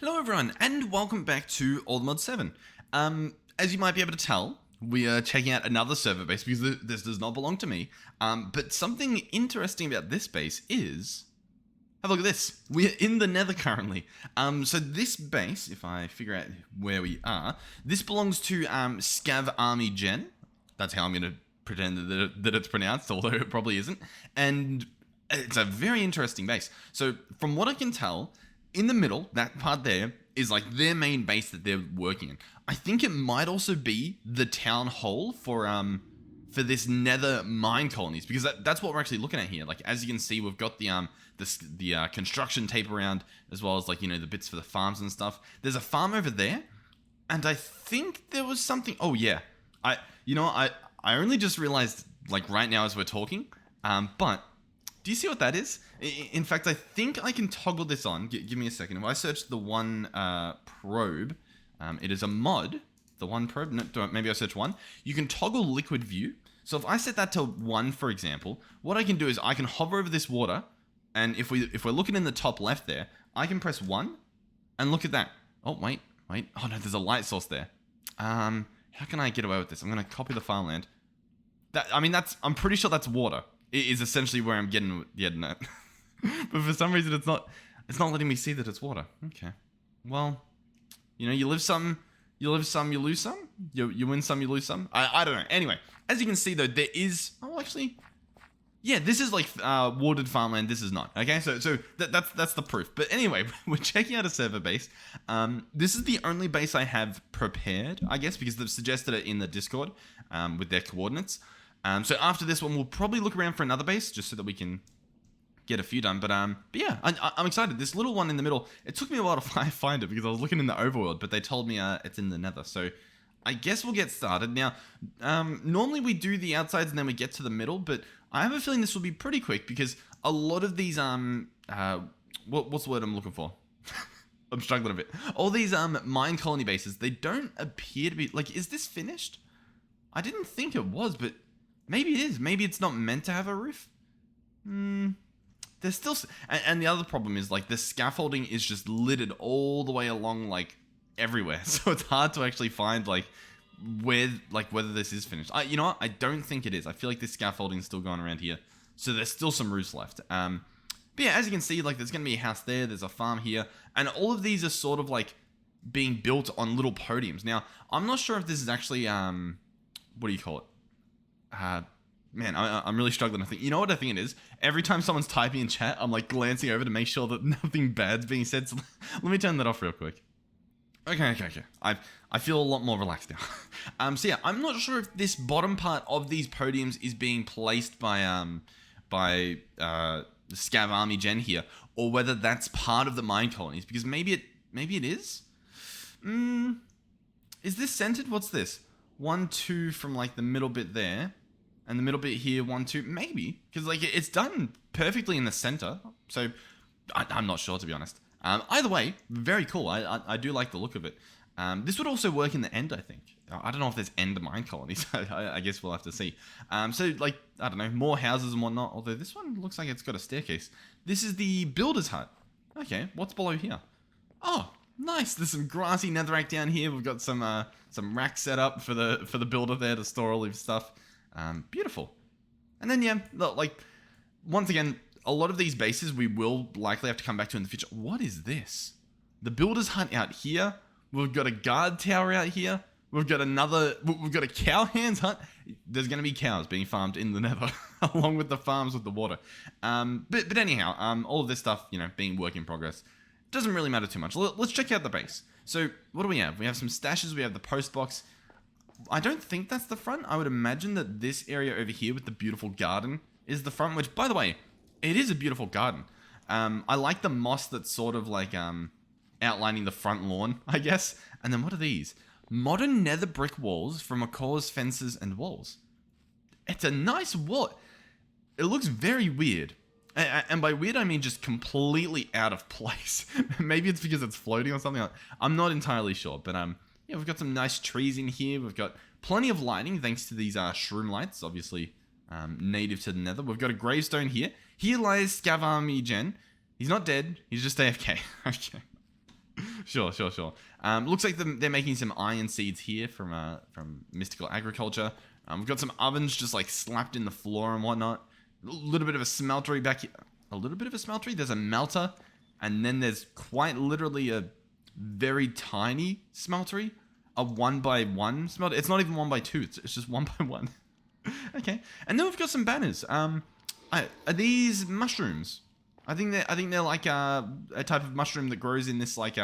Hello everyone, and welcome back to Old Mod 7. As you might be able to tell, we are checking out another server base because this does not belong to me. But something interesting about this base is... have a look at this. We're in the Nether currently. So this base, if I figure out where we are, this belongs to Scav Army Gen. That's how I'm going to pretend that it's pronounced, although it probably isn't. And it's a very interesting base. So from what I can tell, in the middle, that part there, is like their main base that they're working in. I think it might also be the town hall for this Nether mine colonies, because that's what we're actually looking at here. Like, as you can see, we've got the construction tape around, as well as, like, you know, the bits for the farms and stuff. There's a farm over there, and I think there was something. Oh yeah, I only just realized, like, right now as we're talking. But do you see what that is? In fact, I think I can toggle this on. Give me a second. If I search the one probe, it is a mod. The one probe, no, maybe I search one. You can toggle liquid view. So if I set that to 1, for example, what I can do is I can hover over this water, and if we're looking in the top left there, I can press 1, and look at that. Oh, wait. Oh no, there's a light source there. How can I get away with this? I'm gonna copy the farmland. I'm pretty sure that's water. It is essentially where I'm getting at. But for some reason, it's not letting me see that it's water. Okay. Well, you know, you live some, you lose some. You win some, you lose some. I don't know. Anyway, as you can see, though, there is... oh, actually... yeah, this is like watered farmland. This is not. Okay, so that's the proof. But anyway, we're checking out a server base. This is the only base I have prepared, I guess, because they've suggested it in the Discord with their coordinates. So after this one, we'll probably look around for another base just so that we can get a few done. But yeah, I'm excited. This little one in the middle, it took me a while to find it because I was looking in the overworld, but they told me it's in the Nether. So I guess we'll get started. Now, normally we do the outsides and then we get to the middle, but I have a feeling this will be pretty quick because a lot of these, what's the word I'm looking for? I'm struggling a bit. All these mine colony bases, they don't appear to be, like, is this finished? I didn't think it was, but maybe it is. Maybe it's not meant to have a roof. There's still... and the other problem is, like, the scaffolding is just littered all the way along, like, everywhere. So it's hard to actually find, like, whether this is finished. You know what? I don't think it is. I feel like this scaffolding is still going around here. So there's still some roofs left. But yeah, as you can see, like, there's going to be a house there. There's a farm here. And all of these are sort of, like, being built on little podiums. Now, I'm not sure if this is actually... what do you call it? Man, I'm really struggling to think. You know what I think it is? Every time someone's typing in chat, I'm like glancing over to make sure that nothing bad's being said. So let me turn that off real quick. Okay. I feel a lot more relaxed now. So yeah, I'm not sure if this bottom part of these podiums is being placed by the Scav Army Gen here, or whether that's part of the mine colonies, because maybe it is. Is this centered? What's this? 1, 2 from like the middle bit there, and the middle bit here, 1, 2, maybe, because like it's done perfectly in the center. So I'm not sure, to be honest. Either way, very cool. I do like the look of it. This would also work in the end, I think. I don't know if there's end mine colonies. I guess we'll have to see. So like, I don't know, more houses and whatnot. Although this one looks like it's got a staircase. This is the builder's hut. Okay, what's below here? Oh, nice. There's some grassy netherrack down here. We've got some racks set up for the builder there to store all his stuff. Beautiful. And then yeah, like, once again, a lot of these bases we will likely have to come back to in the future. What is this? The builder's hut out here. We've got a guard tower out here. We've got a cow hands hut. There's going to be cows being farmed in the Nether, along with the farms with the water. But anyhow, all of this stuff, you know, being work in progress, doesn't really matter too much. Let's check out the base. So what do we have? We have some stashes. We have the post box. I don't think that's the front. I would imagine that this area over here with the beautiful garden is the front, which, by the way, it is a beautiful garden. I like the moss that's sort of like outlining the front lawn, I guess. And then what are these? Modern nether brick walls from Oculus fences and walls. It's a nice wall. It looks very weird. And by weird, I mean just completely out of place. Maybe it's because it's floating or something. I'm not entirely sure. But yeah, we've got some nice trees in here. We've got plenty of lighting thanks to these shroom lights, obviously native to the Nether. We've got a gravestone here. Here lies Scav Army Gen. He's not dead. He's just AFK. Okay. Sure. Looks like they're making some iron seeds here from Mystical Agriculture. We've got some ovens just like slapped in the floor and whatnot. A little bit of a smeltery back here. A little bit of a smeltery. There's a melter, and then there's quite literally a very tiny smeltery. A 1x1 smelter. It's not even 1x2. It's just 1x1. Okay, and then we've got some banners. Are these mushrooms? I think they're like a type of mushroom that grows in this like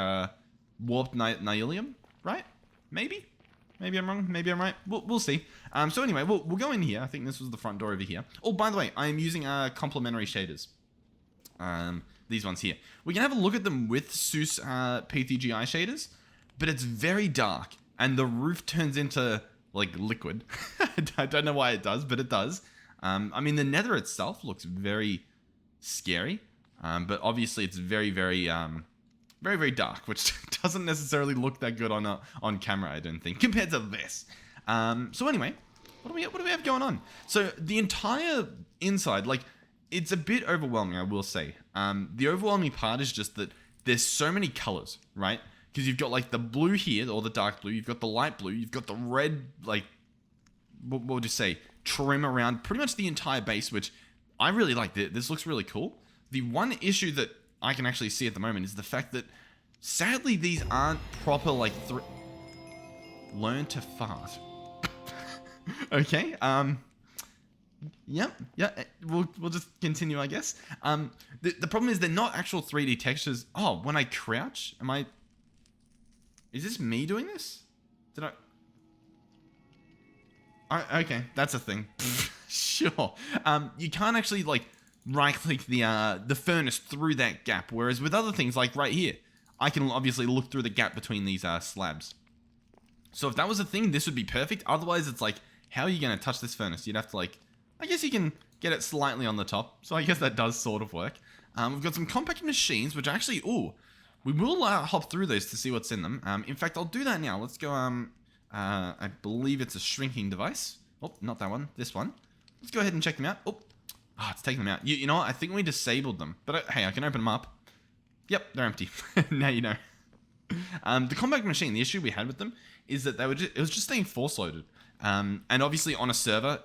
warped nylium, right? Maybe I'm wrong. Maybe I'm right. We'll see. So anyway, we'll go in here. I think this was the front door over here. Oh, by the way, I am using complementary shaders. These ones here. We can have a look at them with Seus PTGI shaders, but it's very dark, and the roof turns into like liquid. I don't know why it does, but it does. I mean, the Nether itself looks very scary, but obviously it's very dark, which doesn't necessarily look that good on camera, I don't think, compared to this. So anyway, what do we have going on? So the entire inside, like, it's a bit overwhelming, I will say. The overwhelming part is just that there's so many colors, right? Because you've got like the blue here, or the dark blue, you've got the light blue, you've got the red, like, what would you say, trim around pretty much the entire base, which I really like. This looks really cool. The one issue that I can actually see at the moment is the fact that, sadly, these aren't proper, like, learn to fart. Okay, yeah, we'll just continue, I guess. The problem is they're not actual 3D textures. Oh, when I crouch, is this me doing this? Okay, that's a thing. Sure. You can't actually, like, right-click the furnace through that gap, whereas with other things, like right here, I can obviously look through the gap between these slabs. So if that was a thing, this would be perfect. Otherwise, it's like, how are you going to touch this furnace? You'd have to, like, I guess you can get it slightly on the top, so I guess that does sort of work. We've got some compact machines, which actually, we will hop through those to see what's in them. In fact, I'll do that now. Let's go, I believe it's a shrinking device. Oh, not that one, this one. Let's go ahead and check them out. Oh, it's taking them out. You know what? I think we disabled them, but hey, I can open them up. Yep, they're empty. Now you know. The compact machine, the issue we had with them is that it was just staying force loaded. And obviously on a server,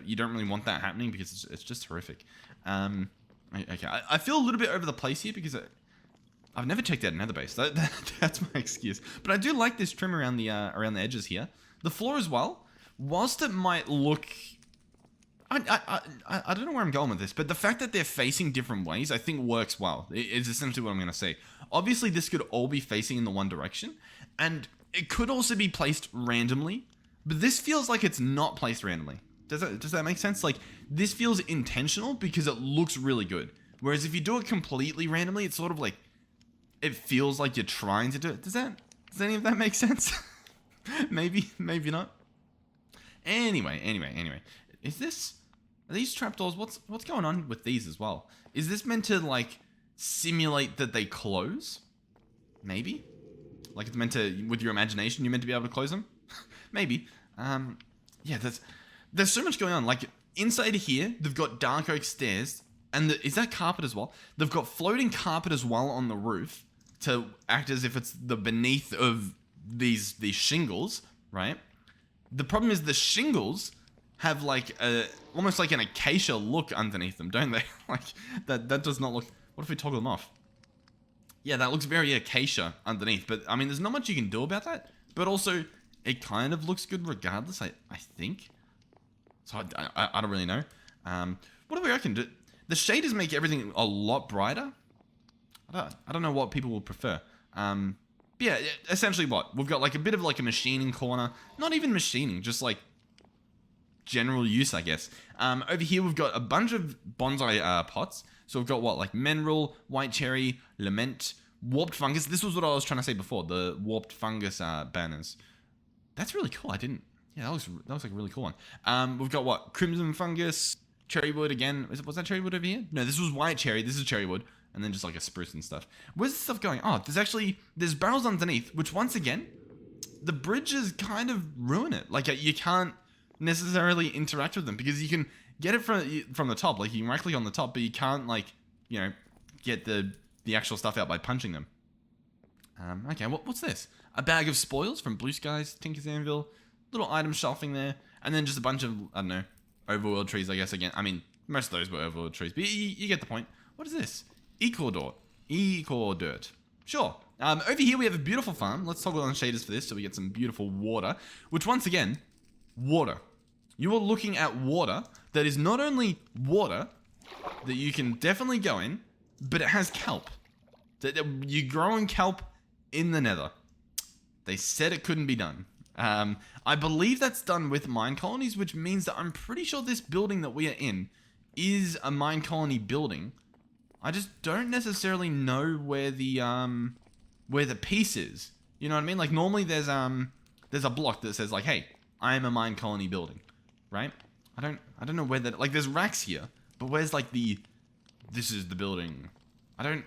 you don't really want that happening because it's just horrific. Okay, I feel a little bit over the place here because I've never checked out Nether base. That's my excuse. But I do like this trim around the edges here. The floor as well, whilst it might look, I don't know where I'm going with this, but the fact that they're facing different ways, I think works well. It's essentially what I'm going to say. Obviously, this could all be facing in the one direction, and it could also be placed randomly, but this feels like it's not placed randomly. Does that make sense? Like, this feels intentional because it looks really good. Whereas if you do it completely randomly, it's sort of like, it feels like you're trying to do it. Does any of that make sense? Maybe not. Anyway. Are these trapdoors, what's going on with these as well? Is this meant to, like, simulate that they close? Maybe? Like, it's meant to, with your imagination, you're meant to be able to close them? Maybe. Yeah, there's so much going on. Like, inside here, they've got dark oak stairs, and is that carpet as well? They've got floating carpet as well on the roof to act as if it's the beneath of these shingles, right? The problem is the shingles have like almost like an acacia look underneath them, don't they? Like that does not look. What if we toggle them off? Yeah, that looks very acacia underneath, but I mean, there's not much you can do about that. But also, it kind of looks good regardless. I think. So I don't really know. What do we reckon? The shaders make everything a lot brighter. I don't know what people would prefer. Yeah, essentially what? We've got like a bit of like a machining corner. Not even machining, just like general use, I guess. Over here we've got a bunch of bonsai pots. So we've got what? Like mineral, white cherry, lament, warped fungus. This was what I was trying to say before. The warped fungus banners. That's really cool. Yeah, that was like a really cool one. We've got what? Crimson fungus, cherry wood again. Was that cherry wood over here? No, this was white cherry. This is cherry wood. And then just like a spruce and stuff. Where's the stuff going? Oh, there's barrels underneath, which once again, the bridges kind of ruin it. Like you can't necessarily interact with them because you can get it from the top. Like you can right click on the top, but you can't like, get the actual stuff out by punching them. Okay, what's this? A bag of spoils from Blue Skies, Tinker's Anvil, little item shelving there, and then just a bunch of, I don't know, overworld trees, I guess, again. I mean, most of those were overworld trees, but you get the point. What is this? Ecor dirt. Sure. Over here we have a beautiful farm. Let's toggle on shaders for this so we get some beautiful water, which once again, water. You are looking at water that is not only water that you can definitely go in, but it has kelp. You're growing kelp in the Nether. They said it couldn't be done. I believe that's done with mine colonies, which means that I'm pretty sure this building that we are in is a mine colony building. I just don't necessarily know where the piece is. You know what I mean? Like normally there's a block that says like, hey, I am a mine colony building, right? I don't know where that, like there's racks here, but where's like this is the building. I don't,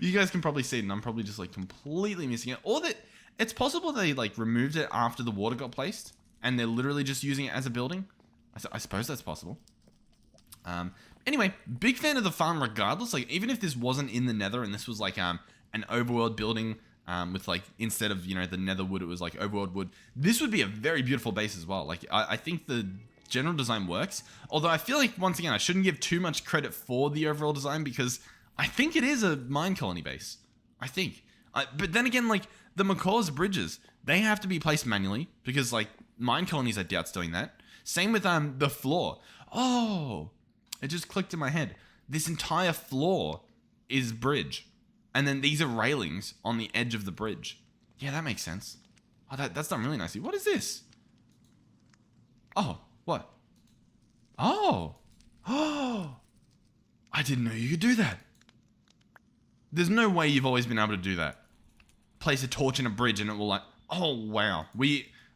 you guys can probably see it and I'm probably just like completely missing it. Or that it's possible they like removed it after the water got placed and they're literally just using it as a building. I suppose that's possible. Anyway, big fan of the farm regardless. Like even if this wasn't in the Nether and this was like an overworld building with like instead of, you know, the Nether wood, it was like overworld wood. This would be a very beautiful base as well. Like I think the general design works. Although I feel like once again I shouldn't give too much credit for the overall design because I think it is a mine colony base. I think. But then again, like the Macaw's bridges, they have to be placed manually because like mine colonies I doubt's doing that. Same with the floor. Oh, it just clicked in my head. This entire floor is bridge. And then these are railings on the edge of the bridge. Yeah, that makes sense. Oh, that's done really nicely. What is this? Oh, what? Oh. Oh. I didn't know you could do that. There's no way you've always been able to do that. Place a torch in a bridge and it will like... Oh, wow.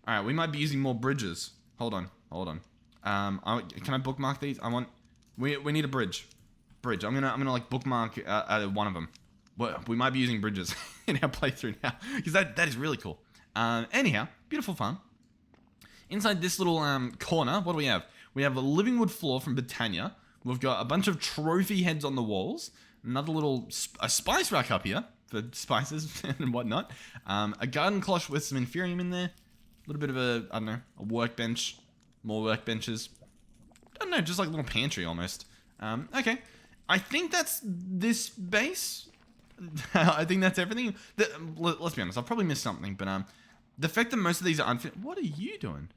Alright, we might be using more bridges. Hold on. Can I bookmark these? We need a bridge. I'm gonna like bookmark one of them. We might be using bridges in our playthrough now because that is really cool. Anyhow, beautiful farm. Inside this little corner, what do we have? We have a living wood floor from Britannia. We've got a bunch of trophy heads on the walls. Another little a spice rack up here for spices and whatnot. A garden cloche with some inferium in there. A little bit of a workbench. More workbenches. I don't know, just like a little pantry almost. Okay. I think that's this base. I think that's everything. Let's be honest, I've probably missed something, but the fact that most of these are unfit. What are you doing?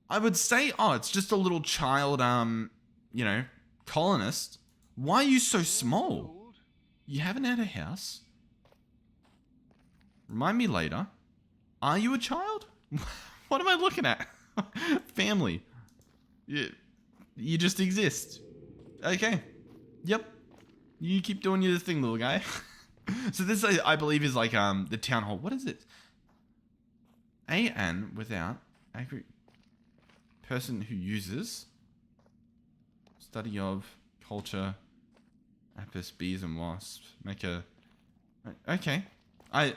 I would say, it's just a little child, you know, colonist. Why are you so small? You haven't had a house? Remind me later. Are you a child? What am I looking at? Family. You just exist. Okay. Yep. You keep doing your thing, little guy. So this, I believe, is like the town hall. What is it? AN without agri person who uses study of culture, apis, bees, and wasps. Make a okay. I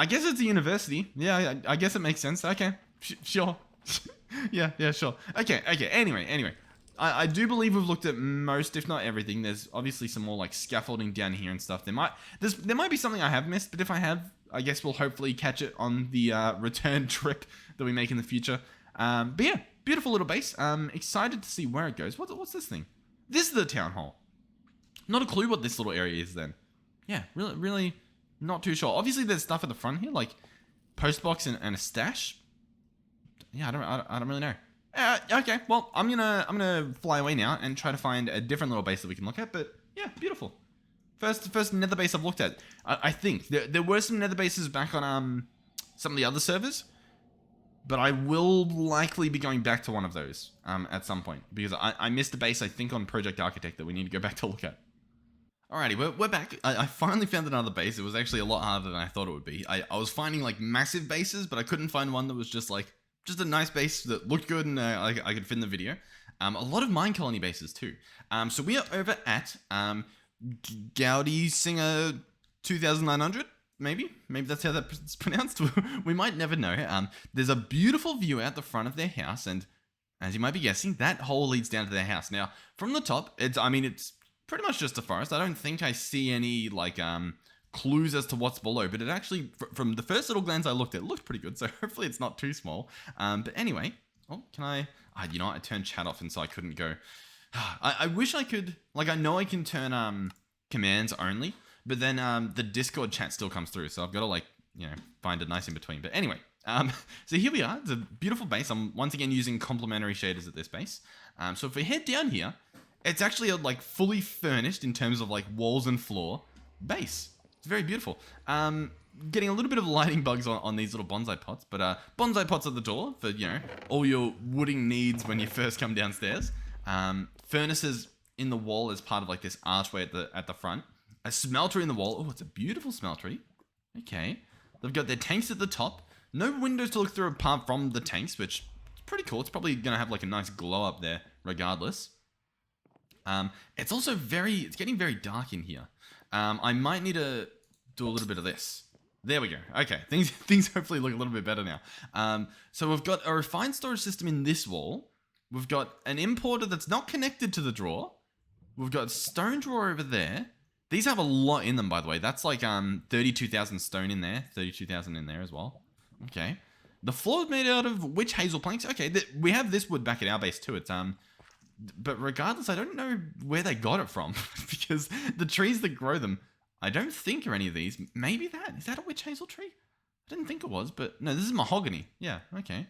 guess it's a university. Yeah, I guess it makes sense. Okay, sure. yeah, sure. Okay. Anyway. I do believe we've looked at most, if not everything. There's obviously some more like scaffolding down here and stuff. There might be something I have missed, but if I have, I guess we'll hopefully catch it on the return trip that we make in the future. But yeah, beautiful little base. Excited to see where it goes. What's this thing? This is the town hall. Not a clue what this little area is then. Yeah, really not too sure. Obviously there's stuff at the front here, like postbox and a stash. Yeah, I don't really know. Okay, well, I'm gonna fly away now and try to find a different little base that we can look at. But yeah, beautiful. First nether base I've looked at. I think there were some nether bases back on some of the other servers, but I will likely be going back to one of those at some point because I missed a base I think on Project Architect that we need to go back to look at. Alrighty, we're back. I finally found another base. It was actually a lot harder than I thought it would be. I was finding like massive bases, but I couldn't find one that was just a nice base that looked good and I could fit in the video. A lot of mine colony bases too. So we are over at Gaudi Singer 2900. Maybe that's how that's pronounced. We might never know. There's a beautiful view out the front of their house, and as you might be guessing, that hole leads down to their house. Now, from the top, it's pretty much just a forest. I don't think I see any like clues as to what's below, but it actually, from the first little glance I looked at, it looked pretty good. So hopefully it's not too small. But anyway, oh, can I? You know what? I turned chat off, and so I couldn't go. I wish I could. Like, I know I can turn commands only, but then the Discord chat still comes through. So I've got to like, you know, find a nice in between. But anyway, so here we are. It's a beautiful base. I'm once again using complementary shaders at this base. So if we head down here, it's actually a like fully furnished in terms of like walls and floor base. It's very beautiful. Getting a little bit of lighting bugs on these little bonsai pots, but bonsai pots at the door for, you know, all your wooding needs when you first come downstairs. Furnaces in the wall as part of like this archway at the front. A smeltery in the wall. Oh, it's a beautiful smeltery. Okay. They've got their tanks at the top. No windows to look through apart from the tanks, which is pretty cool. It's probably going to have like a nice glow up there regardless. It's also it's getting very dark in here. I might need to do a little bit of this. There we go. Okay, things hopefully look a little bit better now. So we've got a refined storage system in this wall. We've got an importer that's not connected to the drawer. We've got stone drawer over there. These have a lot in them, by the way. That's like 32,000 stone in there. 32,000 in there as well. Okay. The floor is made out of witch hazel planks. Okay, we have this wood back at our base too. It's but regardless, I don't know where they got it from because the trees that grow them, I don't think are any of these. Maybe that. Is that a witch hazel tree? I didn't think it was, but no, this is mahogany. Yeah, okay.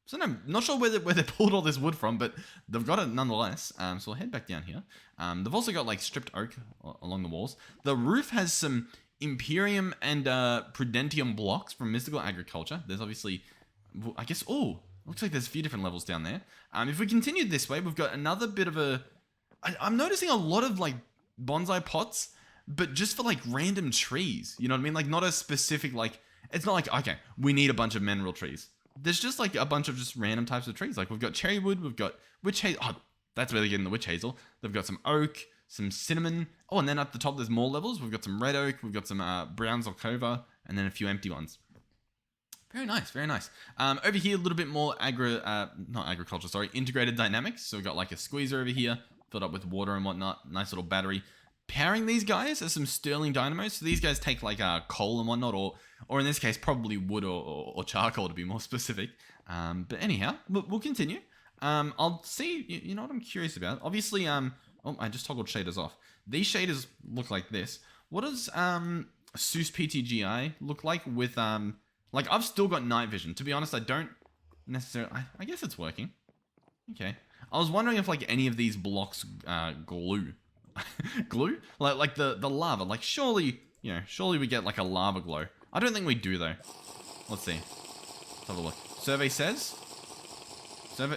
So no, not sure where they pulled all this wood from, but they've got it nonetheless. So we'll head back down here. They've also got like stripped oak along the walls. The roof has some Imperium and Prudentium blocks from Mystical Agriculture. There's obviously, I guess, oh, looks like there's a few different levels down there. If we continue this way, we've got another bit of a... I'm noticing a lot of like bonsai pots, but just for like random trees. You know what I mean? Like not a specific like... It's not like, okay, we need a bunch of mineral trees. There's just like a bunch of just random types of trees. Like we've got cherry wood, we've got witch hazel. Oh, that's where they're getting the witch hazel. They've got some oak, some cinnamon. Oh, and then at the top there's more levels. We've got some red oak, we've got some brown Zelkova, and then a few empty ones. Very nice, very nice. Over here, a little bit more integrated dynamics. So we've got like a squeezer over here, filled up with water and whatnot. Nice little battery. Pairing these guys are some Sterling dynamos. So these guys take like coal and whatnot, or in this case, probably wood or charcoal to be more specific. But anyhow, we'll continue. I'll see, you know what I'm curious about? Obviously, oh, I just toggled shaders off. These shaders look like this. What does Seus PTGI look like with, like I've still got night vision. To be honest, I don't necessarily, I guess it's working. Okay. I was wondering if like any of these blocks glue. Glue? Like the lava. Like surely we get like a lava glow. I don't think we do though. Let's see. Let's have a look. Survey says. Survey.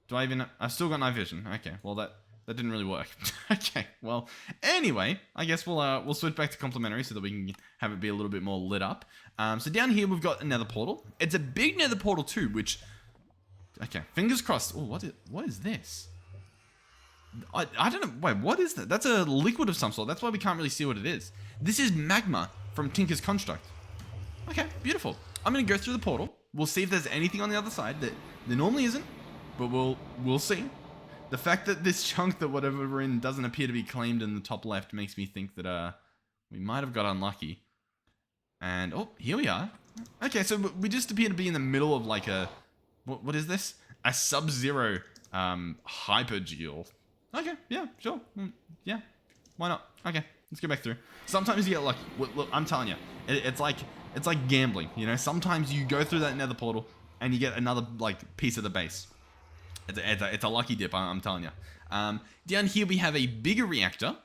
Do I even? I've still got night vision. Okay. Well that didn't really work. Okay. Well, anyway, I guess we'll switch back to complementary so that we can have it be a little bit more lit up. So down here we've got a nether portal. It's a big nether portal too, which. Okay. Fingers crossed. Oh, what is this? I don't know. Wait, what is that? That's a liquid of some sort. That's why we can't really see what it is. This is magma from Tinker's Construct. Okay, beautiful. I'm going to go through the portal. We'll see if there's anything on the other side that there normally isn't, but we'll see. The fact that this chunk that whatever we're in doesn't appear to be claimed in the top left makes me think that we might have got unlucky. And, oh, here we are. Okay, so we just appear to be in the middle of like a... What is this? A Sub-Zero hypergeo. Okay, yeah, sure. Yeah, why not? Okay, let's go back through. Sometimes you get lucky. Look, I'm telling you, it's like gambling. You know, sometimes you go through that nether portal and you get another like piece of the base. It's a lucky dip. I'm telling you. Down here we have a bigger reactor.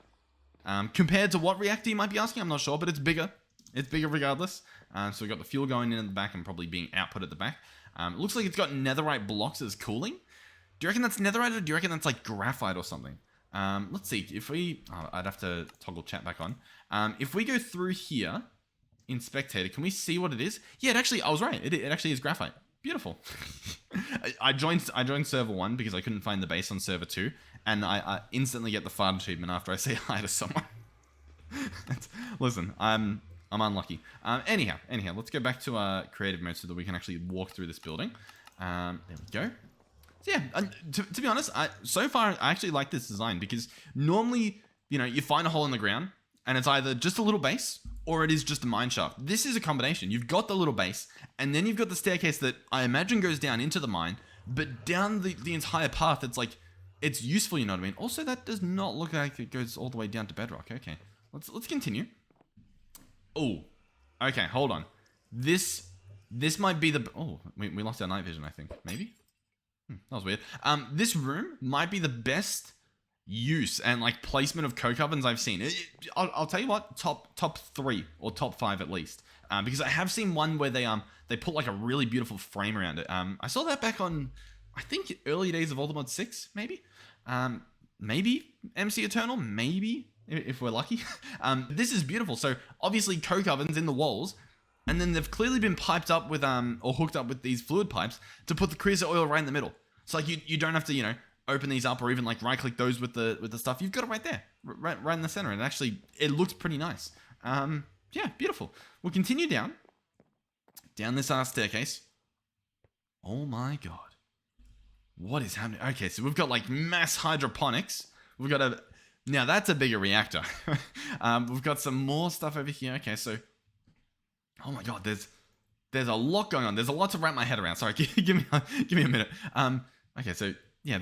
Compared to what reactor you might be asking, I'm not sure, but it's bigger. It's bigger regardless. So we've got the fuel going in at the back and probably being output at the back. It looks like it's got netherite blocks as cooling. Do you reckon that's netherite or do you reckon that's like graphite or something? Let's see. If we... Oh, I'd have to toggle chat back on. If we go through here in Spectator, can we see what it is? Yeah, I was right. It actually is graphite. Beautiful. I joined server 1 because I couldn't find the base on server 2. And I instantly get the fart achievement after I say hi to someone. Listen, I'm unlucky. Anyhow, let's go back to creative mode so that we can actually walk through this building. There we go. So yeah, and to be honest, so far I actually like this design because normally, you find a hole in the ground and it's either just a little base or it is just a mine shaft. This is a combination. You've got the little base and then you've got the staircase that I imagine goes down into the mine, but down the entire path, it's useful, you know what I mean? Also, that does not look like it goes all the way down to bedrock. Okay, let's continue. Oh, okay, hold on. This might be the... Oh, we lost our night vision, I think. Maybe? That was weird. This room might be the best use and placement of coke ovens I've seen. I'll tell you what, top 3 or top 5 at least. Because I have seen one where they put a really beautiful frame around it. I saw that back on, I think, early days of Ultimate 6, maybe. Maybe MC Eternal, maybe if we're lucky. This is beautiful. So obviously coke ovens in the walls. And then they've clearly been piped up with, or hooked up with these fluid pipes to put the creosote oil right in the middle. So you don't have to, open these up or even right click those with the stuff. You've got it right there, right in the center. And actually, it looks pretty nice. Yeah, beautiful. We'll continue down this staircase. Oh my God. What is happening? Okay, so we've got mass hydroponics. We've got now that's a bigger reactor. We've got some more stuff over here. Okay, so, oh my God, there's a lot going on. There's a lot to wrap my head around. Sorry, give me a minute. Okay, so yeah,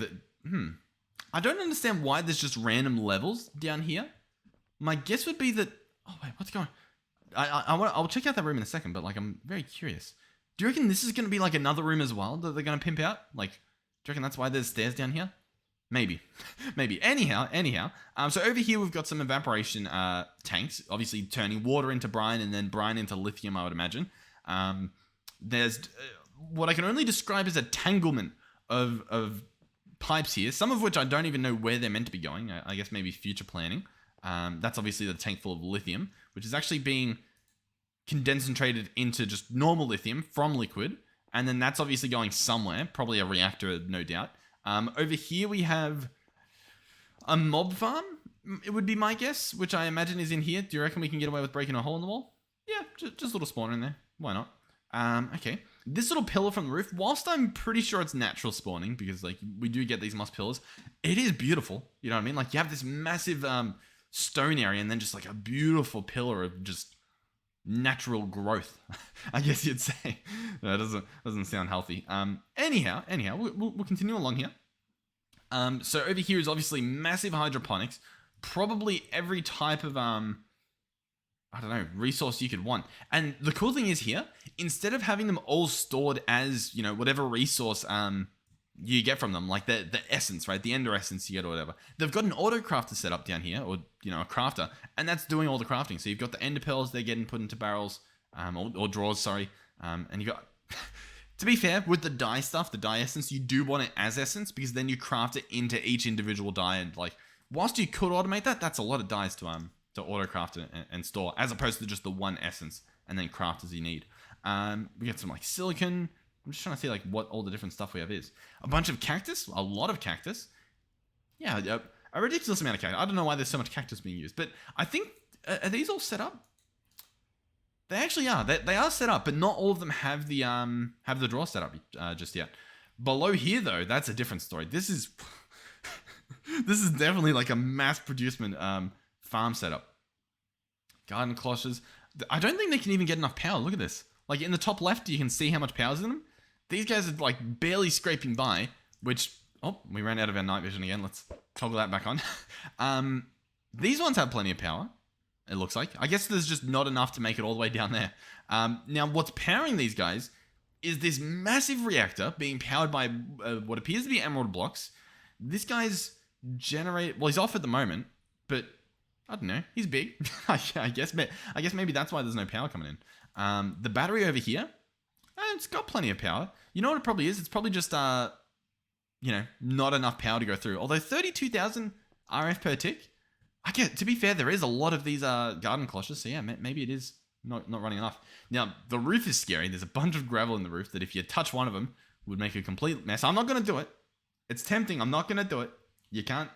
I don't understand why there's just random levels down here. My guess would be that. Oh wait, what's going on? I'll check out that room in a second, but I'm very curious. Do you reckon this is going to be another room as well that they're going to pimp out? Do you reckon that's why there's stairs down here? Maybe. Maybe. Anyhow. So over here we've got some evaporation tanks, obviously turning water into brine and then brine into lithium, I would imagine. There's what I can only describe as a tanglement of pipes here, some of which I don't even know where they're meant to be going. I guess maybe future planning. That's obviously the tank full of lithium, which is actually being concentrated into just normal lithium from liquid. And then that's obviously going somewhere, probably a reactor, no doubt. Over here we have a mob farm, it would be my guess, which I imagine is in here. Do you reckon we can get away with breaking a hole in the wall? Yeah, just a little spawner in there. Why not? Okay. This little pillar from the roof, whilst I'm pretty sure it's natural spawning, because we do get these moss pillars, it is beautiful. You know what I mean? You have this massive stone area and then just a beautiful pillar of just natural growth, I guess you'd say. No, it doesn't sound healthy. Anyhow, we'll continue along here. So over here is obviously massive hydroponics, probably every type of I don't know, resource you could want. And the cool thing is here, instead of having them all stored as, whatever resource you get from them, the essence, right? The ender essence you get or whatever. They've got an auto crafter set up down here, or, a crafter, and that's doing all the crafting. So you've got the ender pearls, they're getting put into barrels, or drawers, sorry. And you got, to be fair, with the dye stuff, the dye essence, you do want it as essence because then you craft it into each individual dye. And whilst you could automate that, that's a lot of dyes to auto craft and store, as opposed to just the one essence and then craft as you need. We get some silicon. I'm just trying to see what all the different stuff we have is. A bunch of cactus, a lot of cactus. Yeah, a ridiculous amount of cactus. I don't know why there's so much cactus being used, but I think, are these all set up? They actually are. They are set up, but not all of them have the drawer set up just yet. Below here though, that's a different story. This is this is definitely a mass producement farm setup. Garden cloches. I don't think they can even get enough power. Look at this. In the top left, you can see how much power's in them. These guys are barely scraping by, which, oh, we ran out of our night vision again. Let's toggle that back on. These ones have plenty of power, it looks like. I guess there's just not enough to make it all the way down there. Now, what's powering these guys is this massive reactor being powered by what appears to be emerald blocks. This guy's he's off at the moment, but I don't know. He's big. I guess maybe that's why there's no power coming in. The battery over here, it's got plenty of power. You know what it probably is? It's probably just, not enough power to go through. Although 32,000 RF per tick, to be fair, there is a lot of these garden cloches. So yeah, maybe it is not running enough. Now, the roof is scary. There's a bunch of gravel in the roof that if you touch one of them would make a complete mess. I'm not going to do it. It's tempting. I'm not going to do it. You can't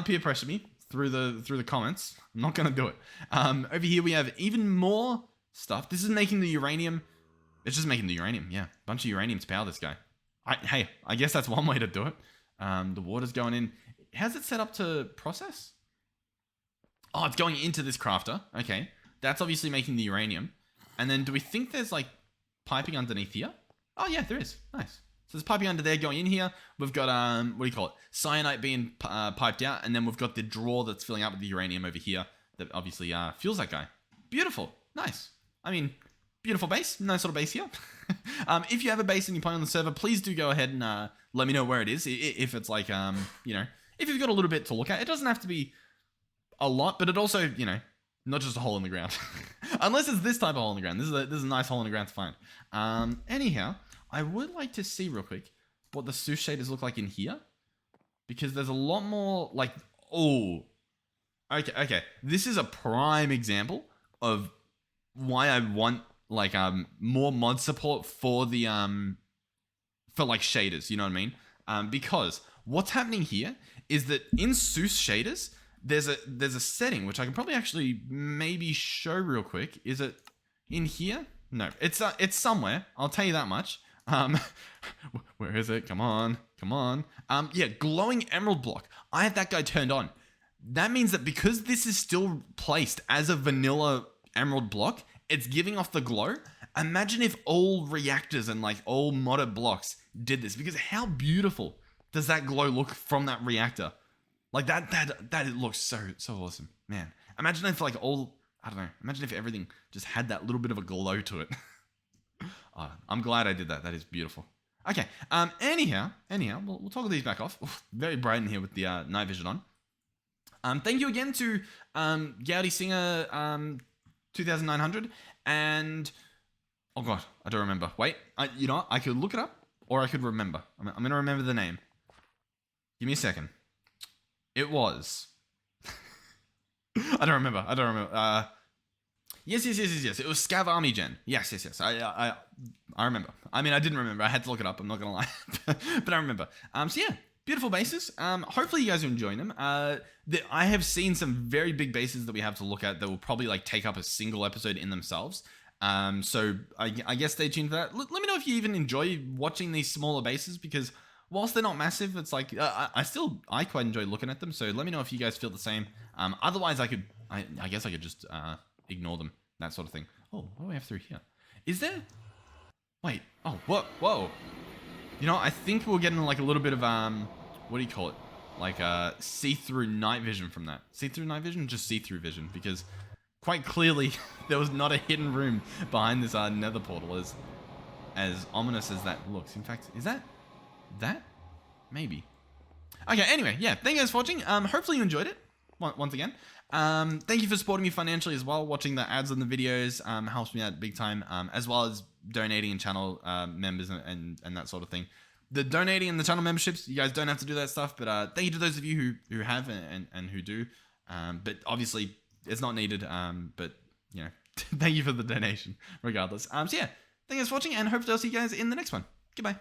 peer pressure me through the comments. I'm not going to do it. Over here we have even more stuff. This is making the uranium. It's just making the uranium. Yeah. Bunch of uranium to power this guy. Hey, I guess that's one way to do it. The water's going in. How's it set up to process? Oh, it's going into this crafter. Okay. That's obviously making the uranium. And then do we think there's like piping underneath here? Oh yeah, there is. Nice. So there's piping under there going in here. We've got, what do you call it? Cyanite being piped out. And then we've got the drawer that's filling up with the uranium over here that obviously fuels that guy. Beautiful. Nice. I mean, beautiful base. Nice little base here. If you have a base and you play on the server, please do go ahead and let me know where it is. If it's like, you know, if you've got a little bit to look at. It doesn't have to be a lot, but it also, you know, not just a hole in the ground. Unless it's this type of hole in the ground. This is a nice hole in the ground to find. Anyhow, I would like to see real quick what the Seus shaders look like in here. Because there's a lot more, like, oh. Okay. This is a prime example of why I want, like, more mod support for the, for, like, shaders. You know what I mean? Because what's happening here is that in Seus shaders, there's a setting which I can probably actually maybe show real quick. Is it in here? No, it's somewhere. I'll tell you that much. Where is it? Come on. Yeah, glowing emerald block. I had that guy turned on. That means that because this is still placed as a vanilla emerald block, it's giving off the glow. Imagine if all reactors and like all modded blocks did this, because how beautiful does that glow look from that reactor? Like that it looks so awesome, man. Imagine if like all, I don't know, imagine if everything just had that little bit of a glow to it. I'm glad I did that. That is beautiful. Okay. Anyhow, we'll toggle these back off. Oof, very bright in here with the night vision on. Thank you again to Gowdy Singer 2900 and oh god, I don't remember. Wait, you know what? I could look it up or I could remember. I'm gonna remember the name. Give me a second. It was. I don't remember. Yes. It was Scav Army Gen. Yes. I remember. I mean, I didn't remember. I had to look it up. I'm not gonna lie, but I remember. So yeah, beautiful bases. Hopefully you guys are enjoying them. I have seen some very big bases that we have to look at that will probably like take up a single episode in themselves. So I guess stay tuned for that. Let me know if you even enjoy watching these smaller bases, because whilst they're not massive, it's like I quite enjoy looking at them. So let me know if you guys feel the same. Otherwise, I guess I could just ignore them, that sort of thing. Oh, what do we have through here? Is there? Wait. Oh, whoa. You know, I think we're getting like a little bit of what do you call it? Like see-through night vision from that. See-through night vision, just see-through vision, because quite clearly there was not a hidden room behind this Nether Portal, as ominous as that looks. In fact, is that? Maybe. Okay, anyway, yeah, thank you guys for watching. Hopefully you enjoyed it once again. Thank you for supporting me financially as well. Watching the ads on the videos helps me out big time, as well as donating and channel members and that sort of thing. The donating and the channel memberships, you guys don't have to do that stuff, but thank you to those of you who have and who do. But obviously it's not needed, but you know, thank you for the donation regardless. So yeah, thank you guys for watching, and hopefully I'll see you guys in the next one. Goodbye.